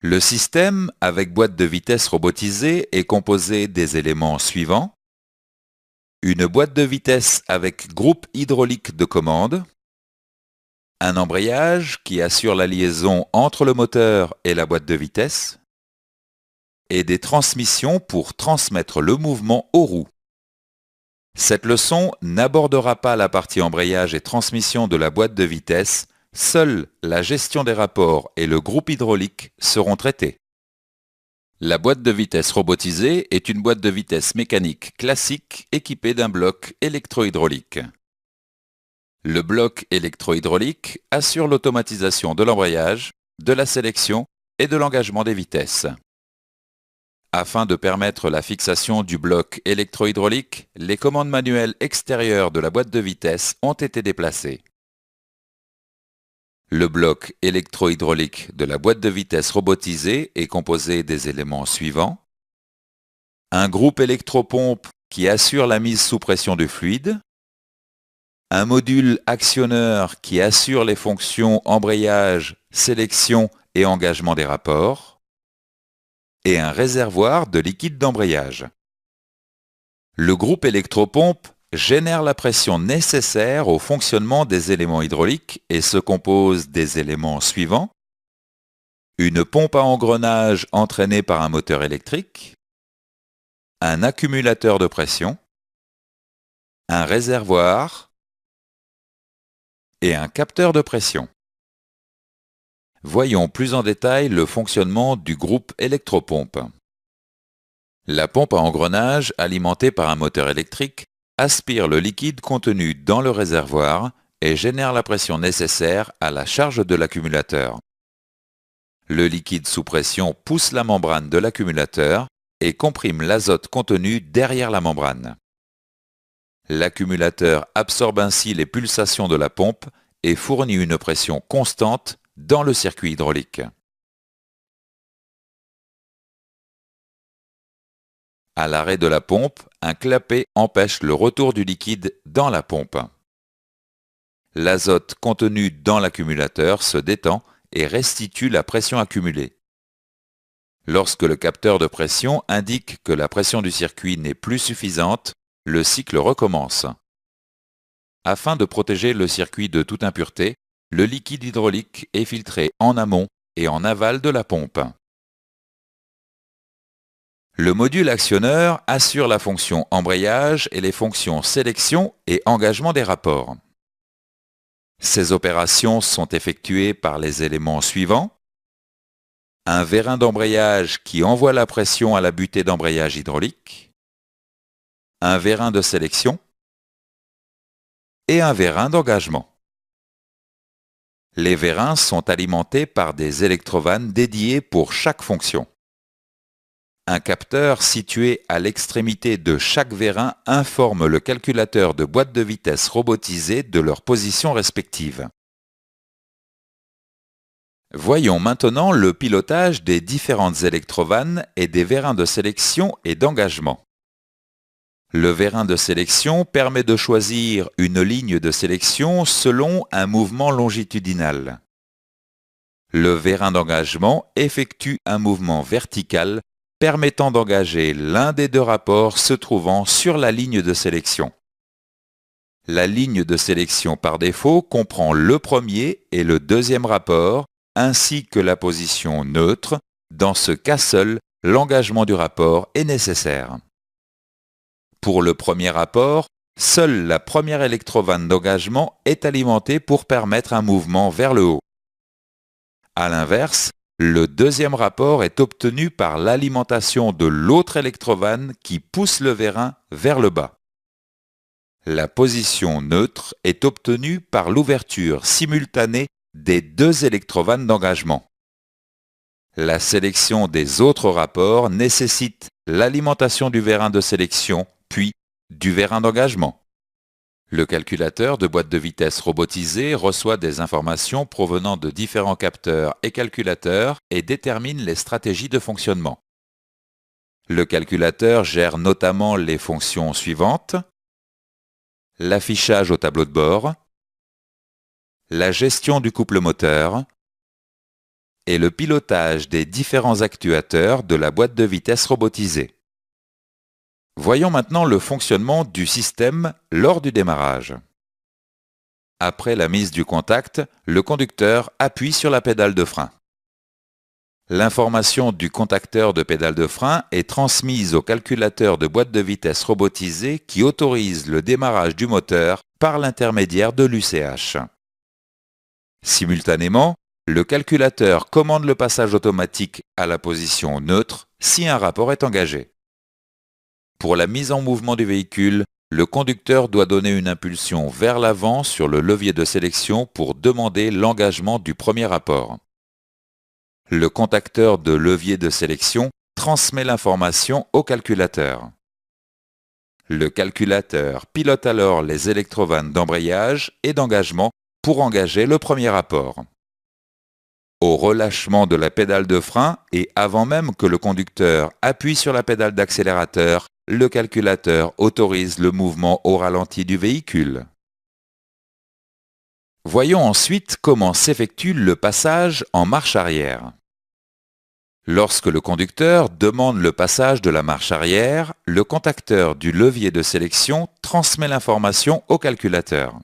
Le système, avec boîte de vitesse robotisée, est composé des éléments suivants. Une boîte de vitesse avec groupe hydraulique de commande, un embrayage qui assure la liaison entre le moteur et la boîte de vitesse, et des transmissions pour transmettre le mouvement aux roues. Cette leçon n'abordera pas la partie embrayage et transmission de la boîte de vitesse, seule la gestion des rapports et le groupe hydraulique seront traités. La boîte de vitesse robotisée est une boîte de vitesse mécanique classique équipée d'un bloc électrohydraulique. Le bloc électrohydraulique assure l'automatisation de l'embrayage, de la sélection et de l'engagement des vitesses. Afin de permettre la fixation du bloc électrohydraulique, les commandes manuelles extérieures de la boîte de vitesse ont été déplacées. Le bloc électrohydraulique de la boîte de vitesse robotisée est composé des éléments suivants. Un groupe électropompe qui assure la mise sous pression du fluide. Un module actionneur qui assure les fonctions embrayage, sélection et engagement des rapports. Et un réservoir de liquide d'embrayage. Le groupe électropompe génère la pression nécessaire au fonctionnement des éléments hydrauliques et se compose des éléments suivants. Une pompe à engrenage entraînée par un moteur électrique, un accumulateur de pression, un réservoir et un capteur de pression. Voyons plus en détail le fonctionnement du groupe électropompe. La pompe à engrenage, alimentée par un moteur électrique, aspire le liquide contenu dans le réservoir et génère la pression nécessaire à la charge de l'accumulateur. Le liquide sous pression pousse la membrane de l'accumulateur et comprime l'azote contenu derrière la membrane. L'accumulateur absorbe ainsi les pulsations de la pompe et fournit une pression constante dans le circuit hydraulique. À l'arrêt de la pompe, un clapet empêche le retour du liquide dans la pompe. L'azote contenu dans l'accumulateur se détend et restitue la pression accumulée. Lorsque le capteur de pression indique que la pression du circuit n'est plus suffisante, le cycle recommence. Afin de protéger le circuit de toute impureté, le liquide hydraulique est filtré en amont et en aval de la pompe. Le module actionneur assure la fonction embrayage et les fonctions sélection et engagement des rapports. Ces opérations sont effectuées par les éléments suivants. Un vérin d'embrayage qui envoie la pression à la butée d'embrayage hydraulique. Un vérin de sélection. Et un vérin d'engagement. Les vérins sont alimentés par des électrovannes dédiées pour chaque fonction. Un capteur situé à l'extrémité de chaque vérin informe le calculateur de boîte de vitesse robotisée de leur position respective. Voyons maintenant le pilotage des différentes électrovannes et des vérins de sélection et d'engagement. Le vérin de sélection permet de choisir une ligne de sélection selon un mouvement longitudinal. Le vérin d'engagement effectue un mouvement vertical permettant d'engager l'un des deux rapports se trouvant sur la ligne de sélection. La ligne de sélection par défaut comprend le premier et le deuxième rapport, ainsi que la position neutre. Dans ce cas seul, l'engagement du rapport est nécessaire. Pour le premier rapport, seule la première électrovanne d'engagement est alimentée pour permettre un mouvement vers le haut. À l'inverse, le deuxième rapport est obtenu par l'alimentation de l'autre électrovanne qui pousse le vérin vers le bas. La position neutre est obtenue par l'ouverture simultanée des deux électrovannes d'engagement. La sélection des autres rapports nécessite l'alimentation du vérin de sélection, puis du vérin d'engagement. Le calculateur de boîte de vitesse robotisée reçoit des informations provenant de différents capteurs et calculateurs et détermine les stratégies de fonctionnement. Le calculateur gère notamment les fonctions suivantes: l'affichage au tableau de bord, la gestion du couple moteur et le pilotage des différents actuateurs de la boîte de vitesse robotisée. Voyons maintenant le fonctionnement du système lors du démarrage. Après la mise du contact, le conducteur appuie sur la pédale de frein. L'information du contacteur de pédale de frein est transmise au calculateur de boîte de vitesse robotisé qui autorise le démarrage du moteur par l'intermédiaire de l'UCH. Simultanément, le calculateur commande le passage automatique à la position neutre si un rapport est engagé. Pour la mise en mouvement du véhicule, le conducteur doit donner une impulsion vers l'avant sur le levier de sélection pour demander l'engagement du premier rapport. Le contacteur de levier de sélection transmet l'information au calculateur. Le calculateur pilote alors les électrovannes d'embrayage et d'engagement pour engager le premier rapport. Au relâchement de la pédale de frein et avant même que le conducteur appuie sur la pédale d'accélérateur, le calculateur autorise le mouvement au ralenti du véhicule. Voyons ensuite comment s'effectue le passage en marche arrière. Lorsque le conducteur demande le passage de la marche arrière, le contacteur du levier de sélection transmet l'information au calculateur.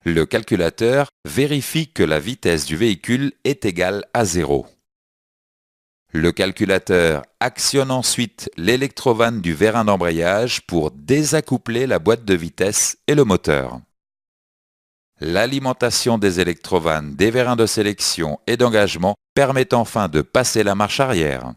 Le calculateur vérifie que la vitesse du véhicule est égale à 0. Le calculateur actionne ensuite l'électrovanne du vérin d'embrayage pour désaccoupler la boîte de vitesse et le moteur. L'alimentation des électrovannes des vérins de sélection et d'engagement permet enfin de passer la marche arrière.